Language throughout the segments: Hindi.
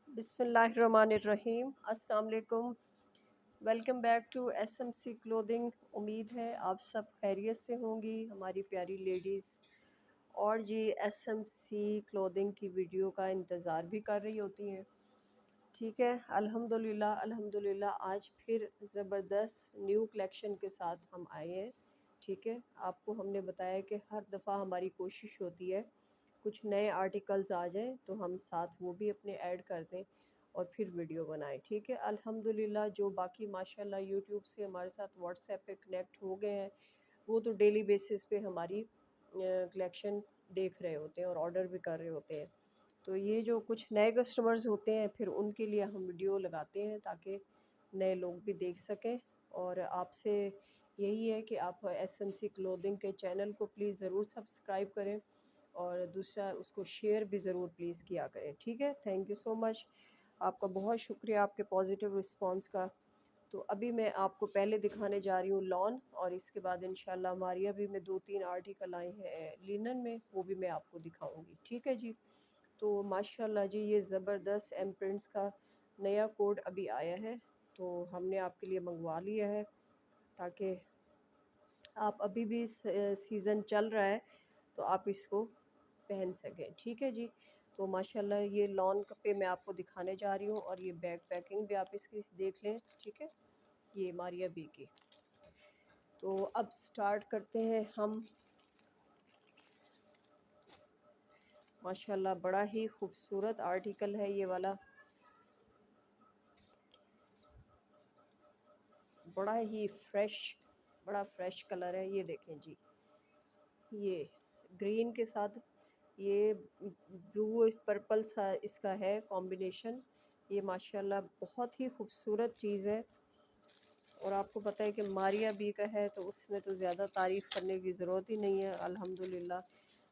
बिस्मिल्लाहिर्रहमानिर्रहीम। अस्सलाम वालेकुम। Welcome back to SMC clothing. उम्मीद है आप सब खैरियत से होंगी हमारी प्यारी लेडीज़। और जी एसएमसी क्लोथिंग की वीडियो का इंतज़ार भी कर रही होती हैं। ठीक है, अल्हम्दुलिल्लाह अल्हम्दुलिल्लाह आज फिर ज़बरदस्त न्यू कलेक्शन के साथ हम आए हैं। ठीक है, आपको हमने बताया कि हर दफ़ा हमारी कोशिश होती है कुछ नए आर्टिकल्स आ जाएं तो हम साथ वो भी अपने ऐड कर दें और फिर वीडियो बनाएं। ठीक है, अल्हम्दुलिल्लाह जो बाकी माशाल्लाह यूट्यूब से हमारे साथ व्हाट्सएप पे कनेक्ट हो गए हैं वो तो डेली बेसिस पे हमारी कलेक्शन देख रहे होते हैं और ऑर्डर भी कर रहे होते हैं। तो ये जो कुछ नए कस्टमर्स होते हैं फिर उनके लिए हम वीडियो लगाते हैं ताकि नए लोग भी देख सकें। और आपसे यही है कि आप एसएमसी क्लोथिंग के चैनल को प्लीज़ ज़रूर सब्सक्राइब करें और दूसरा उसको शेयर भी ज़रूर प्लीज़ किया करें। ठीक है, थैंक यू सो मच, आपका बहुत शुक्रिया आपके पॉजिटिव रिस्पांस का। तो अभी मैं आपको पहले दिखाने जा रही हूँ लॉन, और इसके बाद इंशाल्लाह हमारी अभी में 2-3 आर्टिकल आए हैं लिनन में, वो भी मैं आपको दिखाऊंगी। ठीक है जी। तो माशाल्लाह जी ये ज़बरदस्त एम्प्रिंट्स का नया कोड अभी आया है तो हमने आपके लिए मंगवा लिया है ताकि आप अभी भी सीज़न चल रहा है तो आप इसको पहन सकें। ठीक है जी। तो माशाल्लाह ये लॉन पे मैं आपको दिखाने जा रही हूँ और ये बैग पैकिंग भी आप इसकी देख लें। ठीक है, ये मारिया बी की। तो अब स्टार्ट करते हैं हम। माशाल्लाह बड़ा ही खूबसूरत आर्टिकल है ये वाला, बड़ा ही फ्रेश, बड़ा फ्रेश कलर है। ये देखें जी, ये ग्रीन के साथ ये ब्लू पर्पल सा इसका है कॉम्बिनेशन। ये माशाल्लाह बहुत ही खूबसूरत चीज़ है और आपको पता है कि मारिया बी का है तो उसमें तो ज़्यादा तारीफ़ करने की ज़रूरत ही नहीं है, अल्हम्दुलिल्लाह।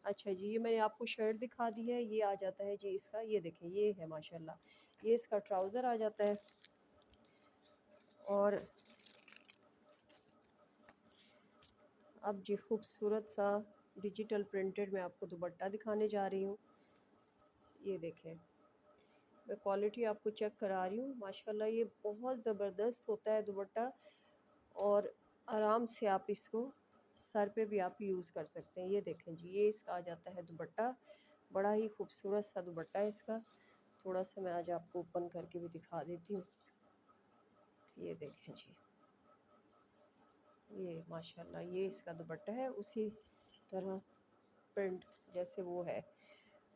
अच्छा जी, ये मैंने आपको शर्ट दिखा दी है। ये आ जाता है जी इसका, ये देखें ये है माशाल्लाह, ये इसका ट्राउज़र आ जाता है। और अब जी खूबसूरत सा डिजिटल प्रिंटेड मैं आपको दुपट्टा दिखाने जा रही हूँ। ये देखें, मैं क्वालिटी आपको चेक करा रही हूँ। माशाल्लाह ये बहुत ज़बरदस्त होता है दुपट्टा और आराम से आप इसको सर पे भी आप यूज़ कर सकते हैं। ये देखें जी, ये इसका आ जाता है दुपट्टा, बड़ा ही खूबसूरत सा दुपट्टा है इसका। थोड़ा सा मैं आज आपको ओपन करके भी दिखा देती हूँ। ये देखें जी, ये माशाल्लाह ये इसका दुपट्टा है, उसी तरह प्रिंट जैसे वो है।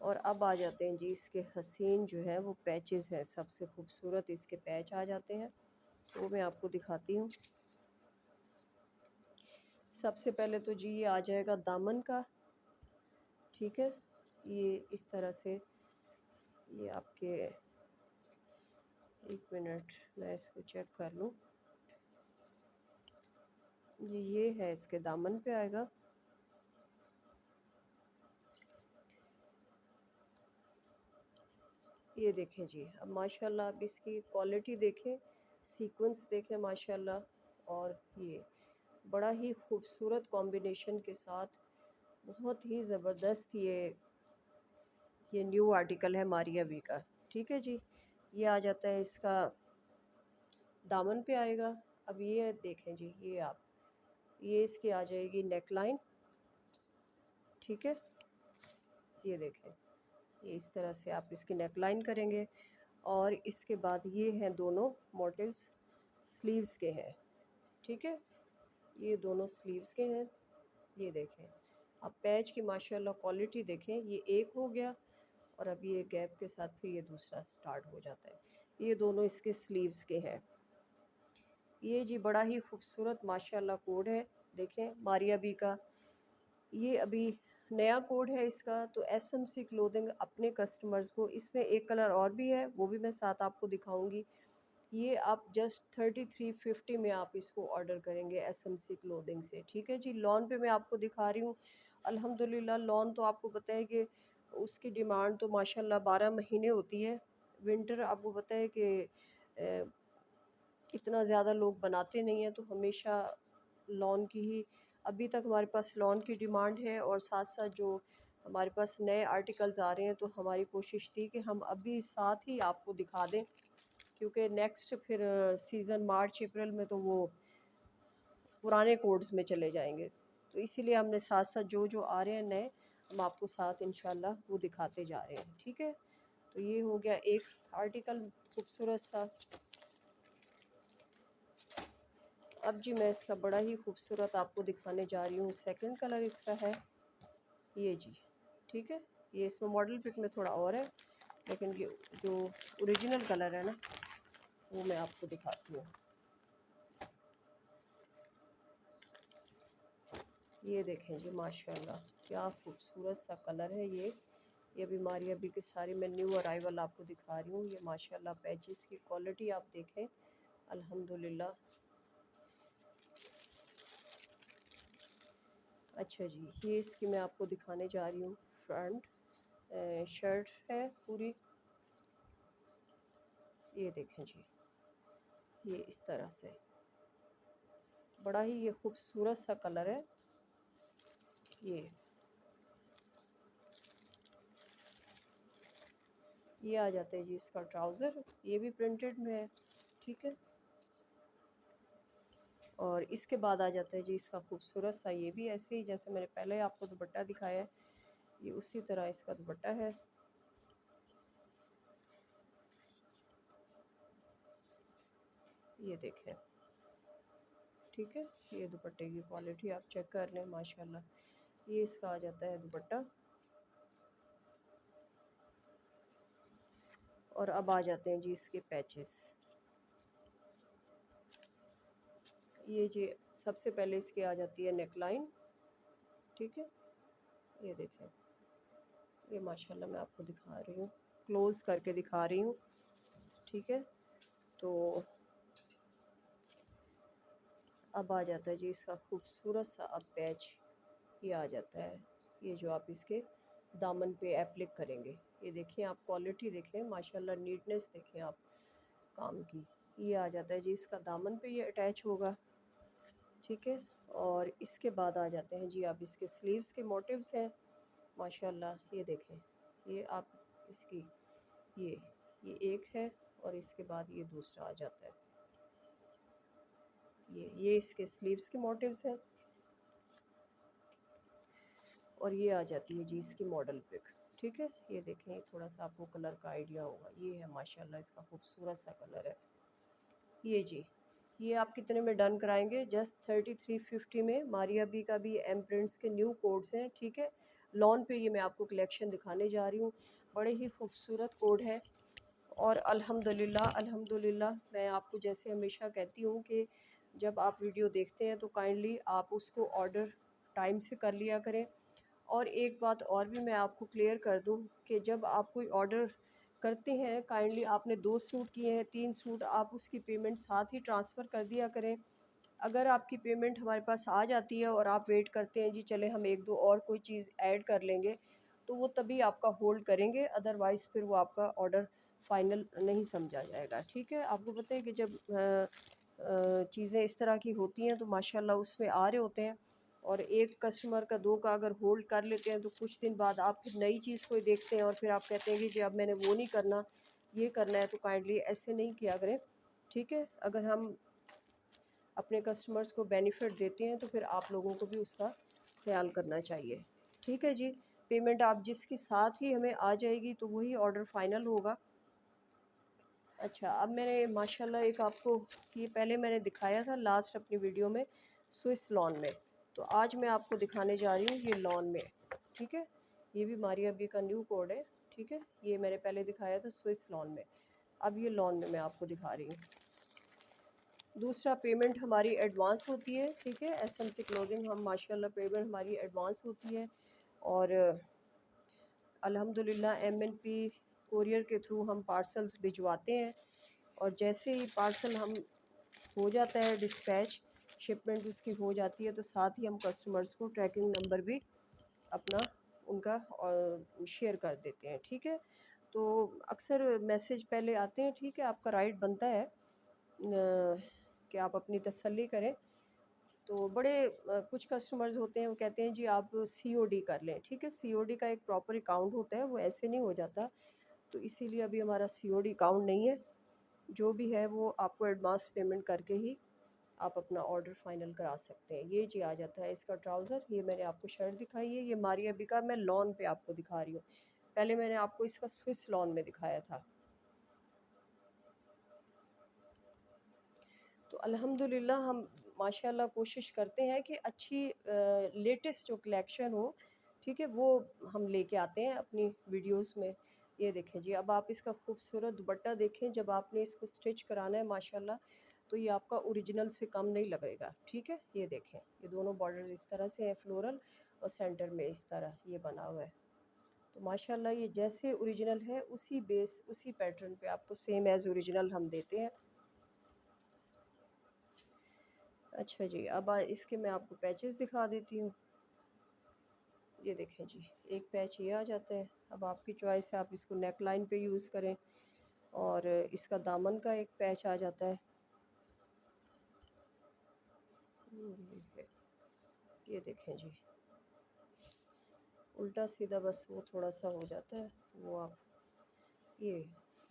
और अब आ जाते हैं जी इसके हसीन जो है वो पैचेस हैं, सबसे खूबसूरत इसके पैच आ जाते हैं, वो मैं आपको दिखाती हूँ। सबसे पहले तो जी ये आ जाएगा दामन का। ठीक है, ये इस तरह से, ये आपके, एक मिनट मैं इसको चेक कर लूँ जी, ये है इसके दामन पे आएगा। ये देखें जी, अब माशाल्लाह अब इसकी क्वालिटी देखें, सीक्वेंस देखें माशाल्लाह। और ये बड़ा ही खूबसूरत कॉम्बिनेशन के साथ, बहुत ही ज़बरदस्त ये न्यू आर्टिकल है मारिया बी का। ठीक है जी, ये आ जाता है इसका दामन पे आएगा। अब ये देखें जी, ये आप, ये इसकी आ जाएगी नेक लाइन। ठीक है, ये देखें, ये इस तरह से आप इसकी नेक लाइन करेंगे और इसके बाद ये हैं दोनों मोटिव्स स्लीव्स के हैं। ठीक है, ये दोनों स्लीव्स के हैं। ये देखें, आप पैच की माशाल्लाह क्वालिटी देखें, ये एक हो गया और अब ये गैप के साथ फिर ये दूसरा स्टार्ट हो जाता है। ये दोनों इसके स्लीव्स के हैं। ये जी बड़ा ही खूबसूरत माशाल्लाह कोड है। देखें मारिया बी का, ये अभी नया कोड है इसका। तो एसएमसी क्लोथिंग अपने कस्टमर्स को, इसमें एक कलर और भी है वो भी मैं साथ आपको दिखाऊंगी। ये आप जस्ट 3350 में आप इसको ऑर्डर करेंगे एसएमसी क्लोथिंग से। ठीक है जी, लॉन पे मैं आपको दिखा रही हूँ। अल्हम्दुलिल्लाह लॉन तो आपको पता है कि उसकी डिमांड तो माशाल्लाह 12 महीने होती है। विंटर आपको पता है कि इतना ज़्यादा लोग बनाते नहीं हैं, तो हमेशा लॉन की ही अभी तक हमारे पास लॉन की डिमांड है। और साथ साथ जो हमारे पास नए आर्टिकल्स आ रहे हैं, तो हमारी कोशिश थी कि हम अभी साथ ही आपको दिखा दें, क्योंकि नेक्स्ट फिर सीज़न मार्च अप्रैल में तो वो पुराने कोड्स में चले जाएंगे। तो इसीलिए हमने साथ साथ जो जो आ रहे हैं नए, हम आपको साथ इंशाल्लाह वो दिखाते जा रहे हैं। ठीक है, तो ये हो गया एक आर्टिकल खूबसूरत सा। अब जी मैं इसका बड़ा ही खूबसूरत आपको दिखाने जा रही हूँ। सेकंड कलर इसका है ये जी। ठीक है, ये इसमें मॉडल पिक में थोड़ा और है, लेकिन ये जो ओरिजिनल कलर है ना, वो मैं आपको दिखाती हूँ। ये देखें जी, माशाल्लाह क्या खूबसूरत सा कलर है ये बीमारी अभी के सारी मैं न्यू अराइवल आपको दिखा रही हूँ। ये माशाल्लाह पैचेस की क्वालिटी आप देखें, अल्हम्दुलिल्लाह। अच्छा जी, ये इसकी मैं आपको दिखाने जा रही हूँ। फ्रंट शर्ट है पूरी, ये देखें जी, ये इस तरह से बड़ा ही ये खूबसूरत सा कलर है। ये आ जाता है जी इसका ट्राउज़र, ये भी प्रिंटेड में है। ठीक है, और इसके बाद आ जाता है जी इसका खूबसूरत सा, ये भी ऐसे ही जैसे मैंने पहले आपको दुपट्टा दिखाया है, ये उसी तरह इसका दुपट्टा है। ये देखें, ठीक है, ये दुपट्टे की क्वालिटी आप चेक कर लें, माशाल्लाह। ये इसका आ जाता है दुपट्टा। और अब आ जाते हैं जी इसके पैचेस। ये जी सबसे पहले इसके आ जाती है नेक लाइन। ठीक है, ये देखें, ये माशाल्लाह मैं आपको दिखा रही हूँ, क्लोज करके दिखा रही हूँ। ठीक है, तो अब आ जाता है जी इसका खूबसूरत सा अब पैच, ये आ जाता है, ये जो आप इसके दामन पे एप्लिक करेंगे। ये देखें आप, क्वालिटी देखें माशाल्लाह, नीटनेस देखें आप काम की। ये आ जाता है जी इसका दामन पे ये अटैच होगा। ठीक है, और इसके बाद आ जाते हैं जी आप इसके स्लीव्स के मोटिव्स हैं माशाल्लाह। ये देखें, ये आप इसकी ये एक है, और इसके बाद ये दूसरा आ जाता है। ये इसके स्लीव्स के मोटिव्स हैं, और ये आ जाती है जी इसकी मॉडल पिक। ठीक है, ये देखें, थोड़ा सा आपको कलर का आइडिया होगा, ये है माशाल्लाह इसका खूबसूरत सा कलर है। ये जी, ये आप कितने में डन कराएंगे? जस्ट 3350 में। मारिया बी का भी एम प्रिंट्स के न्यू कोड्स हैं। ठीक है, लॉन पे ये मैं आपको कलेक्शन दिखाने जा रही हूँ, बड़े ही खूबसूरत कोड है। और अल्हम्दुलिल्लाह अल्हम्दुलिल्लाह, मैं आपको जैसे हमेशा कहती हूँ कि जब आप वीडियो देखते हैं तो काइंडली आप उसको ऑर्डर टाइम से कर लिया करें। और एक बात और भी मैं आपको क्लियर कर दूं कि जब आप कोई ऑर्डर करते हैं, काइंडली आपने 2 सूट किए हैं, 3 सूट, आप उसकी पेमेंट साथ ही ट्रांसफ़र कर दिया करें। अगर आपकी पेमेंट हमारे पास आ जाती है और आप वेट करते हैं जी चले हम एक दो और कोई चीज़ ऐड कर लेंगे, तो वो तभी आपका होल्ड करेंगे, अदरवाइज़ फिर वो आपका ऑर्डर फाइनल नहीं समझा जाएगा। ठीक है, आपको पता है कि जब चीज़ें इस तरह की होती हैं तो माशाल्लाह उसमें आ रहे होते हैं, और एक कस्टमर का दो का अगर होल्ड कर लेते हैं तो कुछ दिन बाद आप फिर नई चीज़ कोई देखते हैं और फिर आप कहते हैं कि जी अब मैंने वो नहीं करना, ये करना है। तो काइंडली ऐसे नहीं किया करें। ठीक है, अगर हम अपने कस्टमर्स को बेनिफिट देते हैं तो फिर आप लोगों को भी उसका ख्याल करना चाहिए। ठीक है जी, पेमेंट आप जिसके साथ ही हमें आ जाएगी तो वही ऑर्डर फाइनल होगा। अच्छा, अब मैंने माशाल्लाह एक आपको, ये पहले मैंने दिखाया था लास्ट अपनी वीडियो में स्विस लॉन में, तो आज मैं आपको दिखाने जा रही हूँ ये लॉन में। ठीक है, ये भी मारिया बी का न्यू कोड है। ठीक है, ये मैंने पहले दिखाया था स्विस लॉन में, अब ये लॉन में मैं आपको दिखा रही हूँ। दूसरा, पेमेंट हमारी एडवांस होती है। ठीक है, एसएमसी क्लोथिंग हम माशाल्लाह पेमेंट हमारी एडवांस होती है, और अल्हम्दुलिल्लाह एमएनपी कोरियर के थ्रू हम पार्सल्स भिजवाते हैं, और जैसे ही पार्सल हम हो जाता है डिस्पैच, शिपमेंट उसकी हो जाती है, तो साथ ही हम कस्टमर्स को ट्रैकिंग नंबर भी अपना उनका शेयर कर देते हैं। ठीक है, तो अक्सर मैसेज पहले आते हैं। ठीक है, आपका राइट बनता है कि आप अपनी तसल्ली करें। तो बड़े कुछ कस्टमर्स होते हैं वो कहते हैं जी आप सीओडी कर लें, ठीक है। सीओडी का एक प्रॉपर अकाउंट होता है, वो ऐसे नहीं हो जाता। तो इसीलिए अभी हमारा सीओडी अकाउंट नहीं है। जो भी है वो आपको एडवांस पेमेंट करके ही आप अपना ऑर्डर फाइनल करा सकते हैं। ये जी आ जाता है इसका ट्राउज़र। ये मैंने आपको शर्ट दिखाई है, ये मारिया बी का मैं लॉन पे आपको दिखा रही हूँ। पहले मैंने आपको इसका स्विस लॉन में दिखाया था। तो अल्हम्दुलिल्लाह हम माशाल्लाह कोशिश करते हैं कि अच्छी लेटेस्ट जो कलेक्शन हो, ठीक है, वो हम लेके आते हैं अपनी वीडियोस में। ये देखें जी, अब आप इसका खूबसूरत दुपट्टा देखें, जब आपने इसको स्टिच कराना है माशाल्लाह, तो ये आपका ओरिजिनल से कम नहीं लगेगा, ठीक है। ये देखें, ये दोनों बॉर्डर इस तरह से हैं फ्लोरल, और सेंटर में इस तरह ये बना हुआ है। तो माशाल्लाह ये जैसे ओरिजिनल है उसी बेस उसी पैटर्न पे आपको सेम एज़ ओरिजिनल हम देते हैं। अच्छा जी, अब इसके मैं आपको पैचेस दिखा देती हूँ। ये देखें जी, एक पैच ये आ जाता है। अब आपकी चॉइस है, आप इसको नेक लाइन पे यूज़ करें, और इसका दामन का एक पैच आ जाता है। ये देखें जी, उल्टा सीधा बस वो थोड़ा सा हो जाता है, तो वो आप ये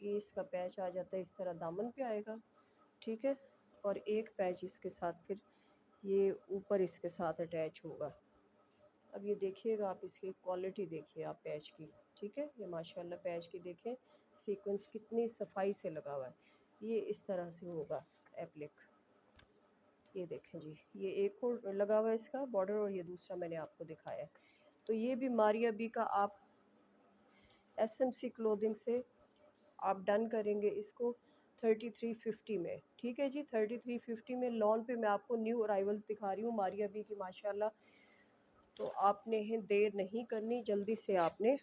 ये इसका पैच आ जाता है, इस तरह दामन पे आएगा, ठीक है। और एक पैच इसके साथ फिर ये ऊपर इसके साथ अटैच होगा। अब ये देखिएगा, आप इसकी क्वालिटी देखिए आप पैच की, ठीक है। ये माशाल्लाह पैच की देखें, सीक्वेंस कितनी सफाई से लगा हुआ है। ये इस तरह से होगा एप्लिक। ये देखें जी, ये एक और लगा हुआ है इसका बॉर्डर, और ये दूसरा मैंने आपको दिखाया है। तो ये भी मारिया बी का आप एसएमसी क्लोथिंग से आप डन करेंगे इसको 3350 में, ठीक है जी। 3350 में लॉन पे मैं आपको न्यू अराइवल्स दिखा रही हूँ मारिया बी की माशाल्लाह। तो आपने देर नहीं करनी, जल्दी से आपने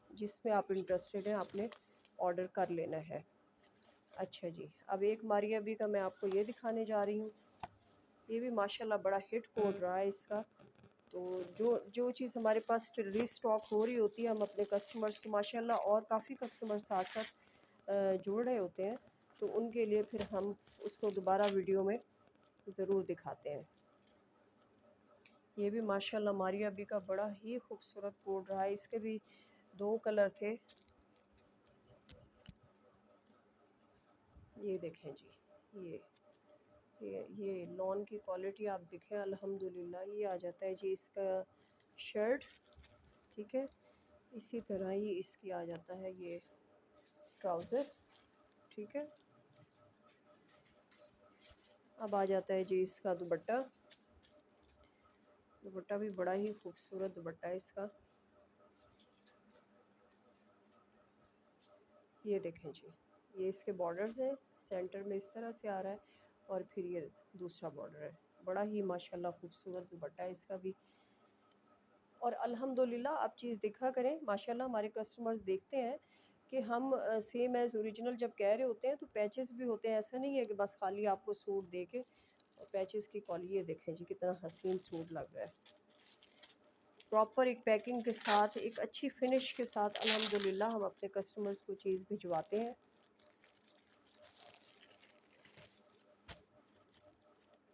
जिसमें आप इंटरेस्टेड हैं आपने ऑर्डर कर लेना है। अच्छा जी, अब एक मारिया बी का मैं आपको ये दिखाने जा रही हूँ। ये भी माशाल्लाह बड़ा हिट कोड रहा है इसका। तो जो जो चीज़ हमारे पास फिर रीस्टॉक हो रही होती है, हम अपने कस्टमर्स को माशाल्लाह, और काफ़ी कस्टमर साथ साथ जुड़ रहे होते हैं, तो उनके लिए फिर हम उसको दोबारा वीडियो में ज़रूर दिखाते हैं। ये भी माशाल्लाह मारिया बी का बड़ा ही खूबसूरत कोड रहा है। इसके भी दो कलर थे। ये देखें जी, ये लॉन की क्वालिटी आप देखें अल्हम्दुलिल्लाह। ये आ जाता है जी इसका शर्ट, ठीक है। इसी तरह ही इसकी आ जाता है ये ट्राउज़र, ठीक है। अब आ जाता है जी इसका दुपट्टा। दुपट्टा भी बड़ा ही खूबसूरत दुपट्टा है इसका। ये देखें जी, ये इसके बॉर्डर्स हैं, सेंटर में इस तरह से आ रहा है, और फिर ये दूसरा बॉर्डर है। बड़ा ही माशाल्लाह खूबसूरत दुपट्टा है इसका भी। और अल्हम्दुलिल्लाह आप चीज़ देखा करें, माशाल्लाह हमारे कस्टमर्स देखते हैं कि हम सेम एज़ ओरिजिनल जब कह रहे होते हैं तो पैचेस भी होते हैं। ऐसा नहीं है कि बस खाली आपको सूट दे के, और पैचेस की क्वालिटी ये देखें जी कितना हसीन सूट लग रहा है। प्रॉपर एक पैकिंग के साथ, एक अच्छी फिनिश के साथ अल्हम्दुलिल्लाह हम अपने कस्टमर्स को चीज़ भिजवाते हैं।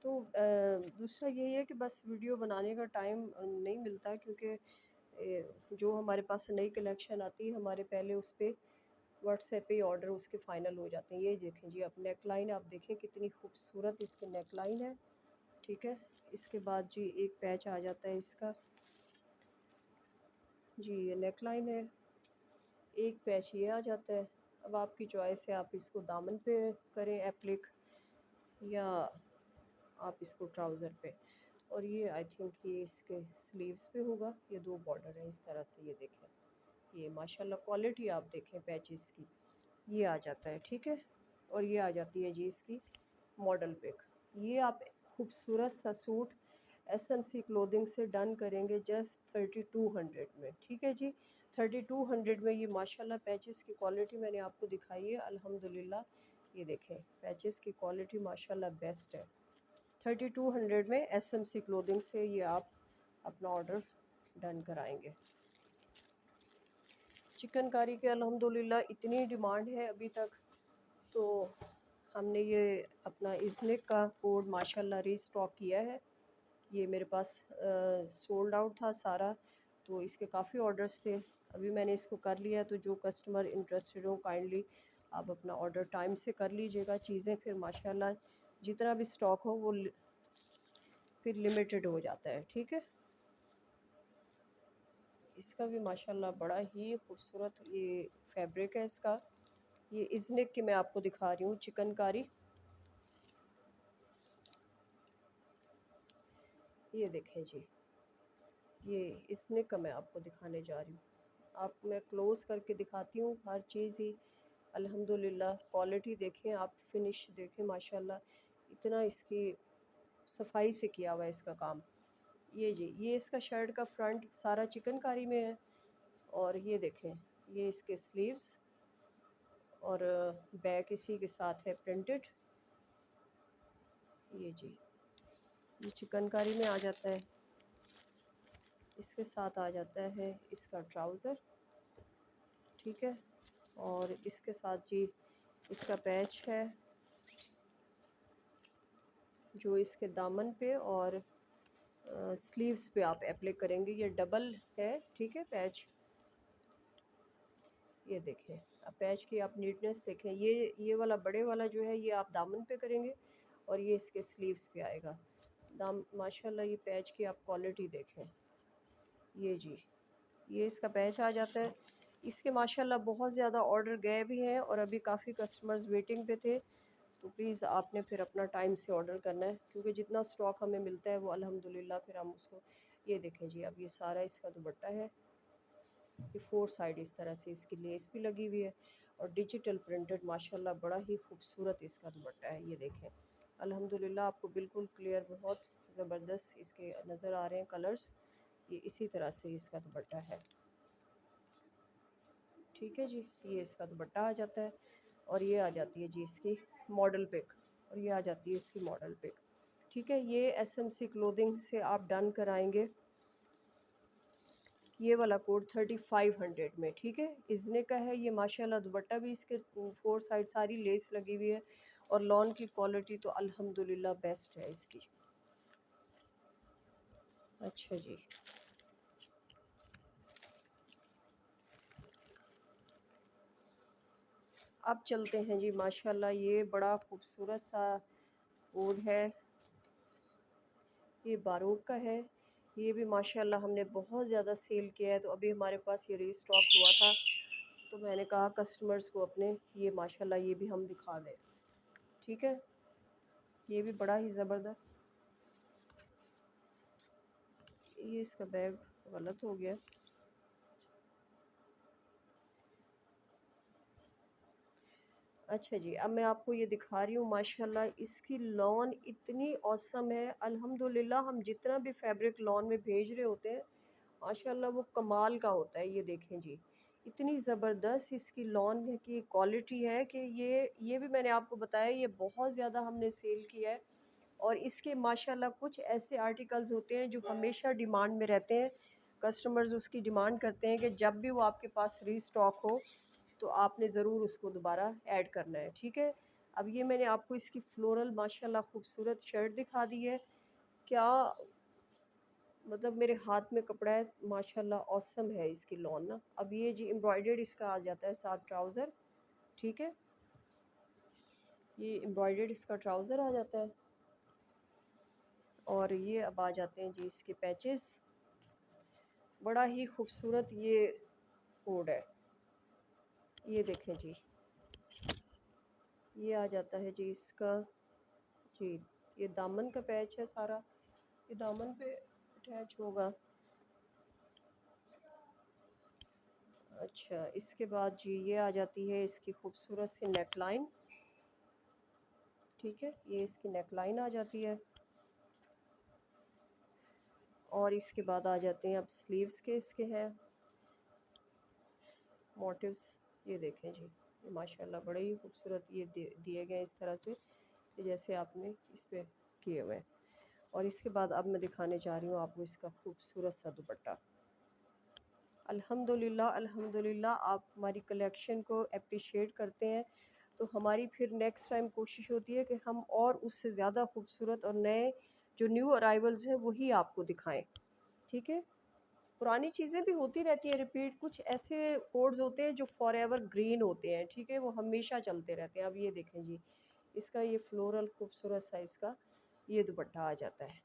तो दूसरा यही है कि बस वीडियो बनाने का टाइम नहीं मिलता, क्योंकि जो हमारे पास नई कलेक्शन आती है हमारे पहले उस पर व्हाट्सएप पे ऑर्डर उसके फ़ाइनल हो जाते हैं। ये देखें जी, अब नेक लाइन आप देखें कितनी खूबसूरत इसकी नेक लाइन है, ठीक है। इसके बाद जी एक पैच आ जाता है इसका जी, ये नेक लाइन है, एक पैच ये आ जाता है। अब आपकी चॉइस है, आप इसको दामन पे करें एप्लिक, या आप इसको ट्राउज़र पे। और ये आई थिंक ये इसके स्लीव्स पे होगा। ये दो बॉर्डर हैं इस तरह से, ये देखें। ये माशाल्लाह क्वालिटी आप देखें पैचेस की, ये आ जाता है, ठीक है। और ये आ जाती है जी इसकी मॉडल पिक। ये आप खूबसूरत सा सूट एसएमसी क्लोथिंग से डन करेंगे जस्ट 3200 में, ठीक है जी। 3200 में ये माशाल्लाह पैचेस की क्वालिटी मैंने आपको दिखाई है अल्हम्दुलिल्लाह। ये देखें पैचेस की क्वालिटी माशाल्लाह बेस्ट है। 3200 में एसएमसी क्लोथिंग से ये आप अपना ऑर्डर डन कराएंगे। चिकनकारी के अल्हम्दुलिल्लाह इतनी डिमांड है अभी तक, तो हमने ये अपना इज़निक का कोड माशाल्लाह रीस्टॉक किया है। ये मेरे पास सोल्ड आउट था सारा, तो इसके काफ़ी ऑर्डर्स थे। अभी मैंने इसको कर लिया है, तो जो कस्टमर इंटरेस्टेड हो काइंडली आप अपना ऑर्डर टाइम से कर लीजिएगा। चीज़ें फिर माशाल्लाह जितना भी स्टॉक हो वो फिर लिमिटेड हो जाता है, ठीक है। इसका भी माशाल्लाह बड़ा ही खूबसूरत ये फैब्रिक है इसका। ये इज़निक की मैं आपको दिखा रही हूँ चिकनकारी। ये देखें जी, ये इज़निक का मैं आपको दिखाने जा रही हूँ। आप मैं क्लोज करके दिखाती हूँ हर चीज़ ही। अल्हम्दुलिल्लाह क्वालिटी देखें आप, फिनिश देखें माशाल्लाह, इतना इसकी सफाई से किया हुआ है इसका काम। ये जी, ये इसका शर्ट का फ्रंट सारा चिकनकारी में है, और ये देखें ये इसके स्लीव्स और बैक इसी के साथ है प्रिंटेड। ये जी, ये चिकनकारी में आ जाता है। इसके साथ आ जाता है इसका ट्राउज़र, ठीक है। और इसके साथ जी इसका पैच है जो इसके दामन पे और स्लीव्स पे आप अप्लाई करेंगे। ये डबल है, ठीक है पैच। ये देखें, अब पैच की आप नीटनेस देखें। ये वाला बड़े वाला जो है ये आप दामन पे करेंगे और ये इसके स्लीव्स पे आएगा। माशाल्लाह ये पैच की आप क्वालिटी देखें। ये जी, ये इसका पैच आ जाता है। इसके माशाल्लाह बहुत ज़्यादा ऑर्डर गए भी हैं और अभी काफ़ी कस्टमर्स वेटिंग पे थे, तो प्लीज़ आपने फिर अपना टाइम से ऑर्डर करना है, क्योंकि जितना स्टॉक हमें मिलता है वो अल्हम्दुलिल्लाह फिर हम उसको। ये देखें जी, अब ये सारा इसका दुपट्टा है। ये फोर साइड इस तरह से इसकी लेस भी लगी हुई है और डिजिटल प्रिंटेड माशाल्लाह बड़ा ही खूबसूरत इसका दुपट्टा है। ये देखें अल्हम्दुलिल्लाह आपको बिल्कुल क्लियर बहुत ज़बरदस्त इसके नज़र आ रहे हैं कलर्स। ये इसी तरह से इसका दुपट्टा है, ठीक है जी। ये इसका दुपट्टा आ जाता है और ये आ जाती है जी इसकी मॉडल पिक, और ये आ जाती है इसकी मॉडल पिक, ठीक है। ये एसएमसी क्लोथिंग से आप डन कराएंगे ये वाला कोड 3500 में, ठीक है। इज़ने का है ये माशाल्लाह। दुपट्टा भी इसके फोर साइड सारी लेस लगी हुई है और लॉन की क्वालिटी तो अल्हम्दुलिल्लाह बेस्ट है इसकी। अच्छा जी, अब चलते हैं जी माशाल्लाह। ये बड़ा खूबसूरत सा कोड है, ये बारूक का है। ये भी माशाल्लाह हमने बहुत ज़्यादा सेल किया है, तो अभी हमारे पास ये रीस्टॉक हुआ था, तो मैंने कहा कस्टमर्स को अपने ये माशाल्लाह ये भी हम दिखा दें, ठीक है। ये भी बड़ा ही ज़बरदस्त। ये इसका बैग गलत हो गया। अच्छा जी, अब मैं आपको ये दिखा रही हूँ माशाल्लाह इसकी लॉन इतनी औसम है। अल्हम्दुलिल्लाह हम जितना भी फैब्रिक लॉन में भेज रहे होते हैं माशाल्लाह वो कमाल का होता है। ये देखें जी, इतनी ज़बरदस्त इसकी लॉन की क्वालिटी है कि ये भी मैंने आपको बताया ये बहुत ज़्यादा हमने सेल किया है। और इसके माशाल्लाह कुछ ऐसे आर्टिकल्स होते हैं जो हमेशा डिमांड में रहते हैं, कस्टमर्स उसकी डिमांड करते हैं कि जब भी वो आपके पास रीस्टॉक हो तो आपने ज़रूर उसको दोबारा ऐड करना है, ठीक है। अब ये मैंने आपको इसकी फ्लोरल माशाल्लाह खूबसूरत शर्ट दिखा दी है। क्या मतलब मेरे हाथ में कपड़ा है माशाल्लाह, औसम है इसकी लॉन ना। अब ये जी एम्ब्रॉयडर्ड इसका आ जाता है साथ ट्राउज़र, ठीक है। ये एम्ब्रॉयडर्ड इसका ट्राउज़र आ जाता है और ये अब आ जाते हैं जी इसके पैचेस। बड़ा ही खूबसूरत ये कोड है। ये देखें जी, ये आ जाता है जी इसका जी, ये दामन का पैच है सारा, ये दामन पे अटैच होगा। अच्छा, इसके बाद जी ये आ जाती है इसकी खूबसूरत सी नेक लाइन, ठीक है। ये इसकी नेक लाइन आ जाती है और इसके बाद आ जाते हैं अब स्लीव्स के इसके हैं मोटिव्स। ये देखें जी, ये माशाल्लाह बड़े ही खूबसूरत ये दिए गए इस तरह से कि जैसे आपने इस पे किए हुए हैं। और इसके बाद अब मैं दिखाने जा रही हूँ आपको इसका खूबसूरत सा दुपट्टा। अल्हम्दुलिल्लाह अल्हम्दुलिल्लाह आप हमारी कलेक्शन को अप्रिशिएट करते हैं, तो हमारी फिर नेक्स्ट टाइम कोशिश होती है कि हम और उससे ज़्यादा खूबसूरत और नए जो न्यू अराइवल्स हैं वही आपको दिखाएं, ठीक है। पुरानी चीज़ें भी होती रहती है रिपीट, कुछ ऐसे कोड्स होते हैं जो फॉर एवर ग्रीन होते हैं, ठीक है, वो हमेशा चलते रहते हैं। अब ये देखें जी, इसका ये फ्लोरल खूबसूरत सा इसका ये दुपट्टा आ जाता है।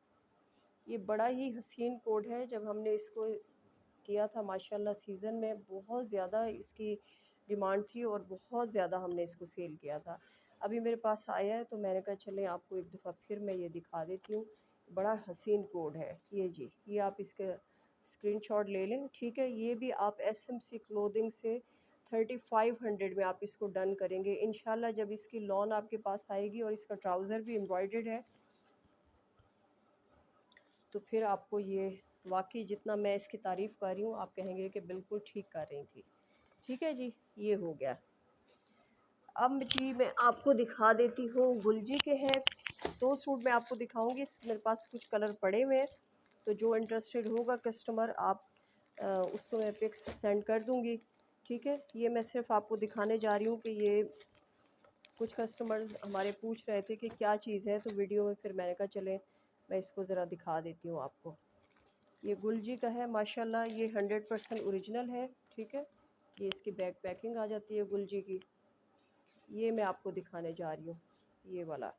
ये बड़ा ही हसीन कोड है। जब हमने इसको किया था माशाल्लाह सीज़न में बहुत ज़्यादा इसकी डिमांड थी और बहुत ज़्यादा हमने इसको सेल किया था। अभी मेरे पास आया है तो मैंने कहा चलें आपको एक दफ़ा फिर मैं ये दिखा देती हूँ। बड़ा हसीन कोड है ये जी, ये आप इसका स्क्रीनशॉट ले लें, ठीक है। ये भी आप एसएमसी क्लोथिंग से 3500 में आप इसको डन करेंगे इंशाल्लाह। जब इसकी लॉन आपके पास आएगी और इसका ट्राउज़र भी एम्ब्रॉयडर्ड है तो फिर आपको ये वाकई जितना मैं इसकी तारीफ़ कर रही हूँ आप कहेंगे कि बिल्कुल ठीक कर रही थी, ठीक है जी। ये हो गया। अब जी मैं आपको दिखा देती हूँ, गुलजी के हैं 2 सूट मैं आपको दिखाऊंगी। मेरे पास कुछ कलर पड़े हुए हैं, तो जो इंटरेस्टेड होगा कस्टमर आप उसको मैं पिक्स सेंड कर दूँगी, ठीक है। ये मैं सिर्फ आपको दिखाने जा रही हूँ कि ये कुछ कस्टमर्स हमारे पूछ रहे थे कि क्या चीज़ है, तो वीडियो में फिर मैंने कहा चलें मैं इसको ज़रा दिखा देती हूँ आपको। ये गुलजी का है माशाल्लाह, ये 100% ओरिजिनल है, ठीक है। ये इसकी बैक पैकिंग आ जाती है गुलजी की। ये मैं आपको दिखाने जा रही हूँ, ये वाला।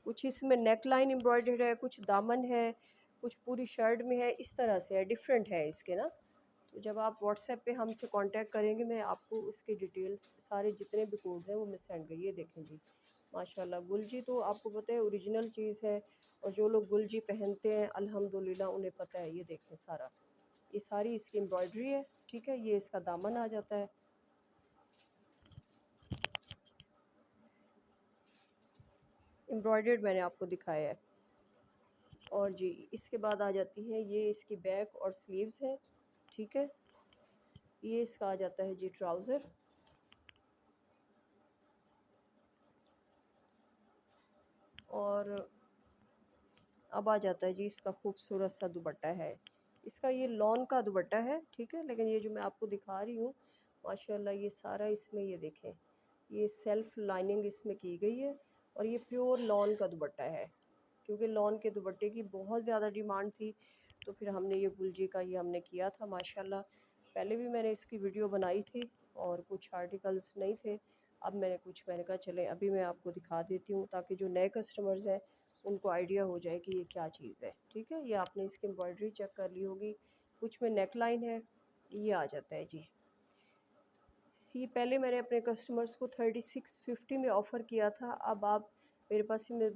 कुछ इसमें नेक लाइन एम्ब्रॉयडर्ड है, कुछ दामन है, कुछ पूरी शर्ट में है, इस तरह से है, डिफरेंट है इसके ना। तो जब आप व्हाट्सएप पे हमसे कांटेक्ट करेंगे मैं आपको उसके डिटेल सारे जितने भी कोड्स हैं वो मैं सेंड कर। ये देखें जी माशाल्लाह, गुलजी तो आपको पता है ओरिजिनल चीज़ है, और जो लोग गुलजी पहनते हैं अल्हम्दुलिल्लाह उन्हें पता है। ये देखें सारा, ये सारी इसकी एम्ब्रॉयडरी है, ठीक है। ये इसका दामन आ जाता है, एम्ब्रॉयडर्ड मैंने आपको दिखाया है। और जी इसके बाद आ जाती है ये इसकी बैक और स्लीव्स हैं, ठीक है। ये इसका आ जाता है जी ट्राउज़र, और अब आ जाता है जी इसका खूबसूरत सा दुपट्टा है। इसका ये लॉन का दुपट्टा है, ठीक है, लेकिन ये जो मैं आपको दिखा रही हूँ माशाल्लाह ये सारा इसमें ये देखें, ये सेल्फ लाइनिंग इसमें की गई है, और ये प्योर लॉन का दुपट्टा है। क्योंकि लॉन के दुपट्टे की बहुत ज़्यादा डिमांड थी तो फिर हमने ये गुलजी का ये हमने किया था माशाल्लाह। पहले भी मैंने इसकी वीडियो बनाई थी और कुछ आर्टिकल्स नहीं थे, अब मैंने कहा चले अभी मैं आपको दिखा देती हूँ ताकि जो नए कस्टमर्स हैं उनको आइडिया हो जाए कि ये क्या चीज़ है, ठीक है। ये आपने इसकी एम्ब्रॉयडरी चेक कर ली होगी, कुछ में नेक लाइन है, ये आ जाता है जी। ये पहले मैंने अपने कस्टमर्स को 3650 में ऑफ़र किया था। अब आप मेरे पास में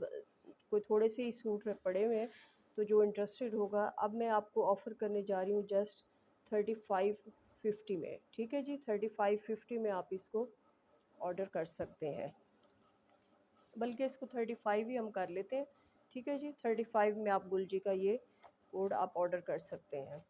कोई थोड़े से ही सूट पड़े हुए हैं, तो जो इंटरेस्टेड होगा अब मैं आपको ऑफ़र करने जा रही हूँ जस्ट 3550 में, ठीक है जी। 3550 में आप इसको ऑर्डर कर सकते हैं, बल्कि इसको 35 ही हम कर लेते हैं, ठीक है जी। 35 में आप गुलजी का ये कोड आप ऑर्डर कर सकते हैं।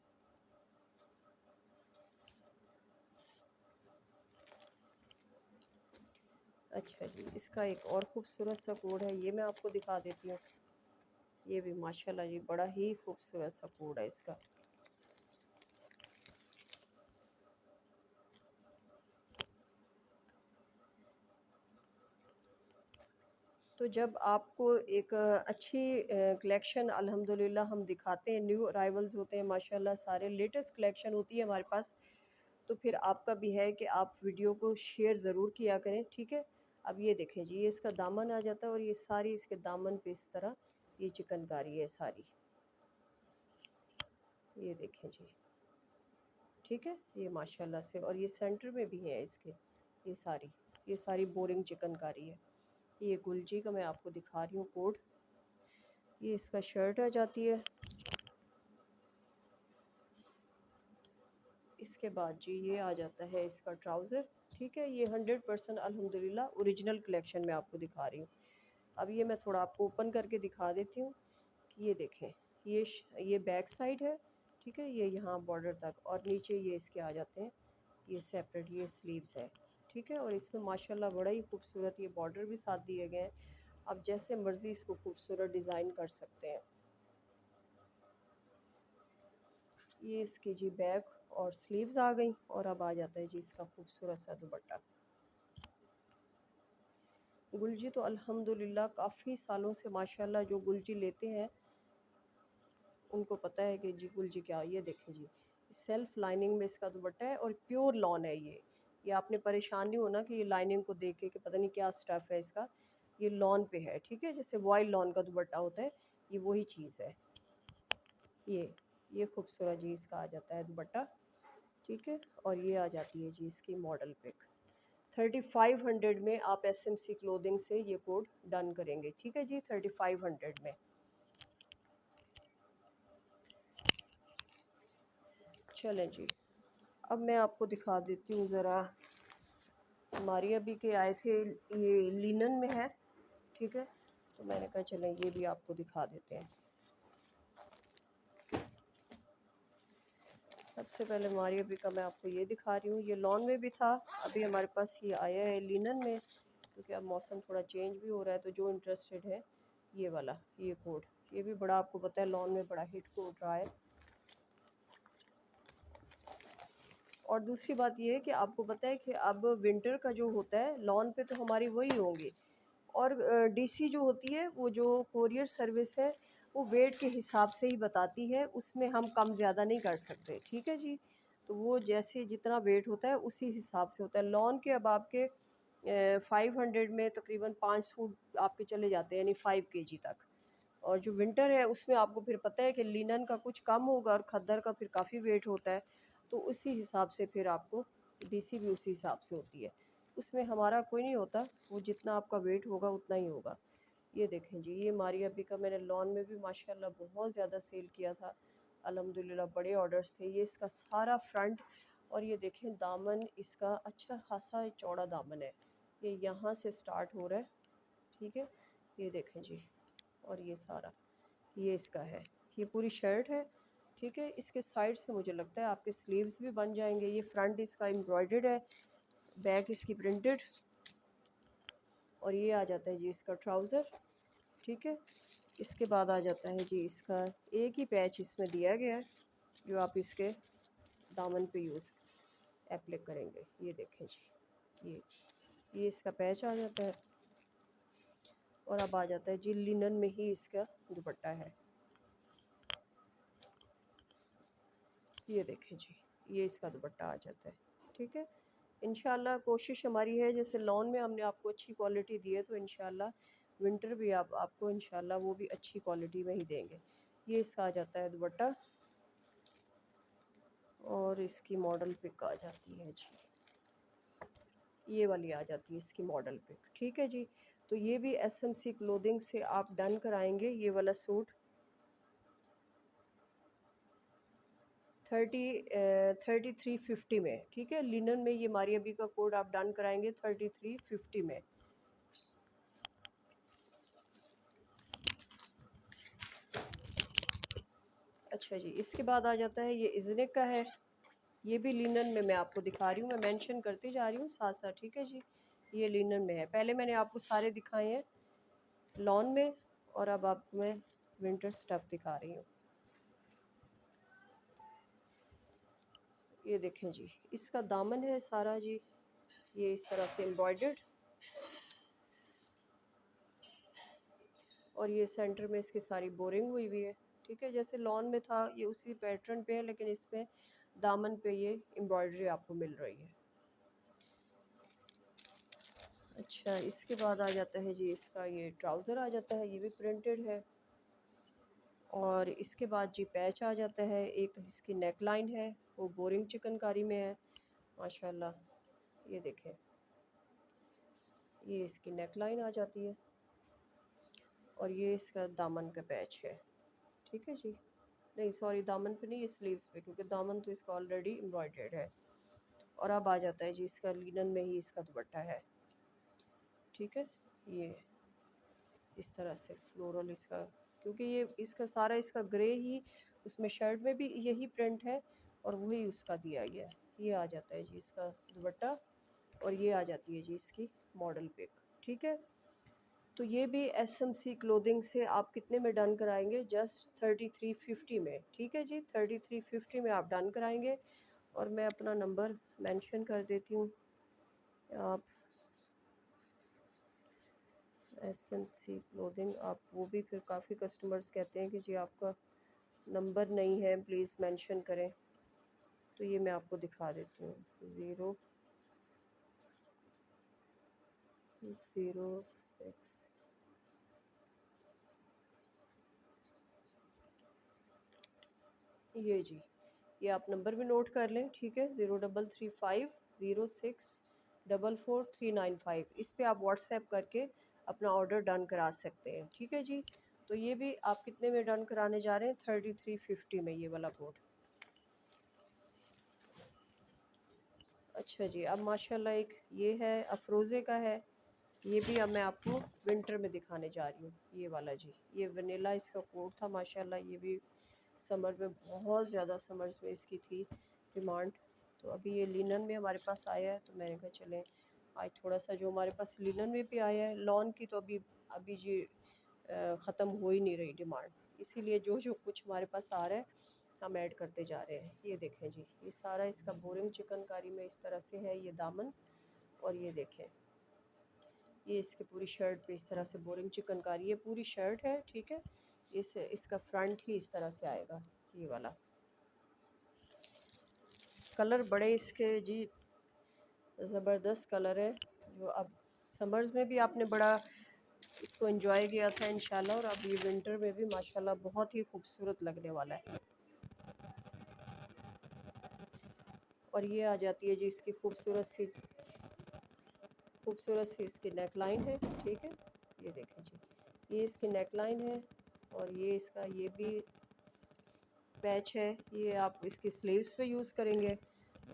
अच्छा जी, इसका एक और ख़ूबसूरत सा कोड है, ये मैं आपको दिखा देती हूँ। ये भी माशाल्लाह जी बड़ा ही खूबसूरत सा कोड है इसका। तो जब आपको एक अच्छी कलेक्शन अल्हम्दुलिल्लाह हम दिखाते हैं, न्यू अराइवल्स होते हैं माशाल्लाह, सारे लेटेस्ट कलेक्शन होती है हमारे पास, तो फिर आपका भी है कि आप वीडियो को शेयर ज़रूर किया करें, ठीक है। अब ये देखें जी, ये इसका दामन आ जाता है और ये सारी इसके दामन पे इस तरह ये चिकनकारी है सारी, ये देखें जी, ठीक है। ये माशाल्लाह से, और ये सेंटर में भी है इसके, ये सारी बोरिंग चिकनकारी है। ये गुलजी का मैं आपको दिखा रही हूँ कोड, ये इसका शर्ट आ जाती है। इसके बाद जी ये आ जाता है इसका ट्राउज़र, ठीक है। ये 100% अल्हम्दुलिल्लाह ओरिजिनल कलेक्शन में आपको दिखा रही हूँ। अब ये मैं थोड़ा आपको ओपन करके दिखा देती हूँ कि ये देखें, ये बैक साइड है, ठीक है। ये यहाँ बॉर्डर तक, और नीचे ये इसके आ जाते हैं ये सेपरेट, ये स्लीव्स है, ठीक है। और इसमें माशाल्लाह बड़ा ही खूबसूरत ये बॉर्डर भी साथ दिए गए हैं। आप जैसे मर्ज़ी इसको खूबसूरत डिज़ाइन कर सकते हैं। ये इसकी जी बैक और स्लीव्स आ गई, और अब आ जाता है जी इसका खूबसूरत सा दुपट्टा। गुलजी तो अल्हम्दुलिल्लाह काफ़ी सालों से माशाल्लाह जो गुलजी लेते हैं उनको पता है कि जी गुलजी क्या, ये देखें जी सेल्फ लाइनिंग में इसका दुपट्टा है और प्योर लॉन है ये आपने परेशान नहीं होना कि ये लाइनिंग को देख के कि पता नहीं क्या स्टफ़ है इसका, ये लॉन पे है, ठीक है, जैसे वाइल्ड लॉन का दुपट्टा होता है, ये वही चीज़ है। ये खूबसूरत जी इसका आ जाता है दुपट्टा, ठीक है, और ये आ जाती है जी इसकी मॉडल पिक। 3500 में आप एसएमसी क्लोथिंग से ये कोड डन करेंगे, ठीक है जी, 3500 में। चलें जी, अब मैं आपको दिखा देती हूँ ज़रा, हमारी अभी के आए थे, ये लिनन में है, ठीक है, तो मैंने कहा चलें ये भी आपको दिखा देते हैं। सबसे पहले हमारी अभी का मैं आपको ये दिखा रही हूँ, ये लॉन में भी था, अभी हमारे पास ये आया है लिनन में, क्योंकि अब मौसम थोड़ा चेंज भी हो रहा है, तो जो इंटरेस्टेड है ये वाला, ये कोड, ये भी बड़ा आपको पता है लॉन में बड़ा हिट कोड रहा है। और दूसरी बात ये है कि आपको पता है कि अब विंटर का जो होता है लॉन पे तो हमारी वही होंगी, और डीसी जो होती है वो जो कोरियर सर्विस है वो वेट के हिसाब से ही बताती है, उसमें हम कम ज़्यादा नहीं कर सकते, ठीक है जी। तो वो जैसे जितना वेट होता है उसी हिसाब से होता है। लॉन के अब आपके 500 में तकरीबन 5 सूट आपके चले जाते हैं, यानी 5 kg तक। और जो विंटर है उसमें आपको फिर पता है कि लिनन का कुछ कम होगा और खद्दर का फिर काफ़ी वेट होता है, तो उसी हिसाब से फिर आपको डीसी भी उसी हिसाब से होती है, उसमें हमारा कोई नहीं होता, वो जितना आपका वेट होगा उतना ही होगा। ये देखें जी, ये मारिया बी का मैंने लॉन में भी माशाल्लाह बहुत ज़्यादा सेल किया था, अल्हम्दुलिल्लाह बड़े ऑर्डर्स थे। ये इसका सारा फ्रंट, और ये देखें दामन इसका अच्छा खासा चौड़ा दामन है, ये यहाँ से स्टार्ट हो रहा है, ठीक है, ये देखें जी, और ये सारा ये इसका है, ये पूरी शर्ट है, ठीक है। इसके साइड से मुझे लगता है आपके स्लीव्स भी बन जाएंगे। ये फ्रंट इसका एम्ब्रॉयडर्ड है, बैक इसकी प्रिंटेड, और ये आ जाता है जी इसका ट्राउज़र, ठीक है। इसके बाद आ जाता है जी इसका एक ही पैच इसमें दिया गया है जो आप इसके दामन पे यूज़ एप्लाई करेंगे। ये देखें जी, ये इसका पैच आ जाता है, और अब आ जाता है जी लिनन में ही इसका दुपट्टा है। ये देखें जी, ये इसका दुपट्टा आ जाता है, ठीक है। इंशाल्लाह कोशिश हमारी है, जैसे लॉन में हमने आपको अच्छी क्वालिटी दी है, तो इंशाल्लाह विंटर भी आपको इंशाल्लाह वो भी अच्छी क्वालिटी में ही देंगे। ये इसका आ जाता है दुपट्टा, और इसकी मॉडल पिक आ जाती है जी, ये वाली आ जाती है इसकी मॉडल पिक, ठीक है जी। तो ये भी एसएमसी क्लोथिंग से आप डन कराएंगे ये वाला सूट 3350 में, ठीक है। लिनन में ये मारिया बी का कोड आप डन कराएंगे 3350 में। अच्छा जी, इसके बाद आ जाता है ये इजनिक का है, ये भी लिनन में मैं आपको दिखा रही हूँ, मैं मेंशन करती जा रही हूँ साथ साथ, ठीक है जी। ये लिनन में है, पहले मैंने आपको सारे दिखाए हैं लॉन में, और अब आपको मैं विंटर स्टफ़ दिखा रही हूँ। ये देखें जी, इसका दामन है सारा जी, ये इस तरह से एम्ब्रॉयडर्ड, और ये सेंटर में इसकी सारी बोरिंग हुई हुई है, ठीक है। जैसे लॉन में था ये उसी पैटर्न पे है, लेकिन इसमें दामन पे ये एम्ब्रॉयडरी आपको मिल रही है। अच्छा, इसके बाद आ जाता है जी इसका ये ट्राउज़र आ जाता है, ये भी प्रिंटेड है, और इसके बाद जी पैच आ जाता है, एक इसकी नेक लाइन है वो बोरिंग चिकनकारी में है माशाल्लाह। ये देखें, ये इसकी नेक लाइन आ जाती है, और ये इसका दामन का पैच है, ठीक है जी। नहीं सॉरी, दामन पे नहीं, ये स्लीव्स पे, क्योंकि दामन तो इसका ऑलरेडी एम्ब्रॉयडर्ड है। और अब आ जाता है जी इसका लिनन में ही इसका दुपट्टा है, ठीक है। ये इस तरह से फ्लोरल इसका, क्योंकि ये इसका सारा इसका ग्रे ही, उसमें शर्ट में भी यही प्रिंट है और वही उसका दिया गया है। ये आ जाता है जी इसका दुपट्टा, और ये आ जाती है जी इसकी मॉडल पिक, ठीक है। तो ये भी एसएमसी क्लोथिंग से आप कितने में डन कराएंगे? जस्ट 3350 में, ठीक है जी, 3350 में आप डन कराएंगे। और मैं अपना नंबर मेंशन कर देती हूँ, आप SMC क्लोथिंग, आप वो भी फिर काफ़ी कस्टमर्स कहते हैं कि जी आपका नंबर नहीं है, प्लीज़ मेंशन करें। तो ये मैं आपको दिखा देती हूँ, 006। ये जी, ये आप नंबर भी नोट कर लें, ठीक है, 0335064439 इस पे आप व्हाट्सएप करके अपना ऑर्डर डन करा सकते हैं, ठीक है जी। तो ये भी आप कितने में डन कराने जा रहे हैं? 3350 में ये वाला कोड। अच्छा जी, अब माशाल्लाह एक ये है अफरोज़े का है, ये भी अब मैं आपको विंटर में दिखाने जा रही हूँ। ये वाला जी, ये वनीला इसका कोड था माशाल्लाह, ये भी समर में बहुत ज़्यादा समर्स में इसकी थी डिमांड। तो अभी ये लिनन में हमारे पास आया है, तो मैंने कहा चलें आज थोड़ा सा जो हमारे पास लिनन में भी आया है, लॉन की तो अभी अभी जी ख़त्म हो ही नहीं रही डिमांड, इसीलिए जो जो कुछ हमारे पास आ रहा है हम ऐड करते जा रहे हैं। ये देखें जी, ये सारा इसका बोरिंग चिकनकारी में इस तरह से है ये दामन, और ये देखें ये इसके पूरी शर्ट पे इस तरह से बोरिंग चिकनकारी, ये पूरी शर्ट है, ठीक है। इसका फ्रंट ही इस तरह से आएगा, ये वाला कलर बड़े इसके जी ज़बरदस्त कलर है, जो अब समर्स में भी आपने बड़ा इसको एंजॉय किया था इंशाल्लाह, और अब ये विंटर में भी माशाल्लाह बहुत ही खूबसूरत लगने वाला है। और ये आ जाती है जी इसकी खूबसूरत सी इसकी नेक लाइन है, ठीक है। ये देखें जी, ये इसकी नेक लाइन है, और ये इसका ये भी पैच है, ये आप इसकी स्लीव्स पे यूज़ करेंगे,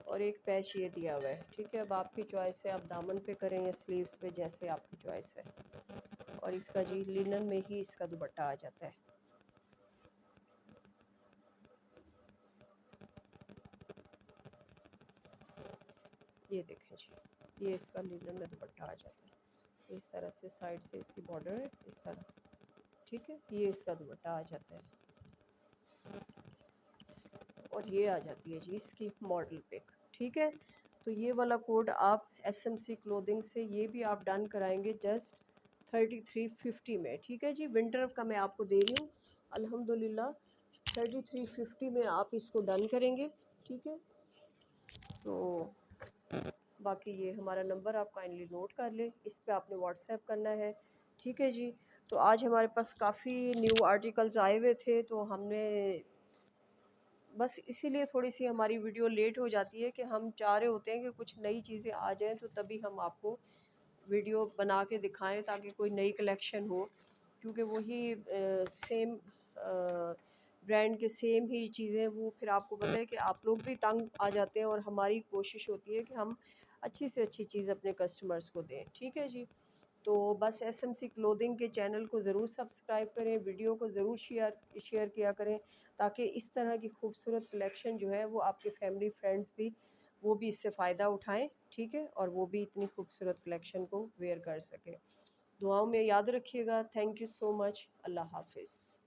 और एक पैच ये दिया हुआ है, ठीक है। अब आपकी चॉइस है, आप दामन पे करें या स्लीव्स पे, जैसे आपकी चॉइस है। और इसका जी लिनन में ही इसका दुपट्टा आ जाता है। ये देखें जी, ये इसका लिनन में दुपट्टा आ जाता है, इस तरह से साइड से इसकी बॉर्डर है इस तरह, ठीक है। ये इसका दुपट्टा आ जाता है, और ये आ जाती है जी इसकी मॉडल पिक, ठीक है। तो ये वाला कोड आप SMC क्लोथिंग से ये भी आप डन कराएंगे जस्ट 3350 में, ठीक है जी। विंटर का मैं आपको दे रही हूँ अल्हम्दुलिल्लाह 3350 में आप इसको डन करेंगे, ठीक है। तो बाकी ये हमारा नंबर आप काइंडली नोट कर लें, इस पे आपने व्हाट्सएप करना है, ठीक है जी। तो आज हमारे पास काफ़ी न्यू आर्टिकल्स आए हुए थे, तो हमने बस इसीलिए थोड़ी सी हमारी वीडियो लेट हो जाती है कि हम चाह रहे होते हैं कि कुछ नई चीज़ें आ जाएं, तो तभी हम आपको वीडियो बना के दिखाएं ताकि कोई नई कलेक्शन हो, क्योंकि वही सेम ब्रांड के सेम ही चीज़ें वो फिर आपको पता है कि आप लोग भी तंग आ जाते हैं, और हमारी कोशिश होती है कि हम अच्छी से अच्छी चीज़ अपने कस्टमर्स को दें, ठीक है जी। तो बस SMC क्लोथिंग के चैनल को ज़रूर सब्सक्राइब करें, वीडियो को ज़रूर शेयर किया करें, ताकि इस तरह की खूबसूरत कलेक्शन जो है वो आपके फैमिली फ्रेंड्स भी वो भी इससे फ़ायदा उठाएं, ठीक है, और वो भी इतनी खूबसूरत कलेक्शन को वेयर कर सकें। दुआओं में याद रखिएगा। Thank you so much. Allah हाफिज़।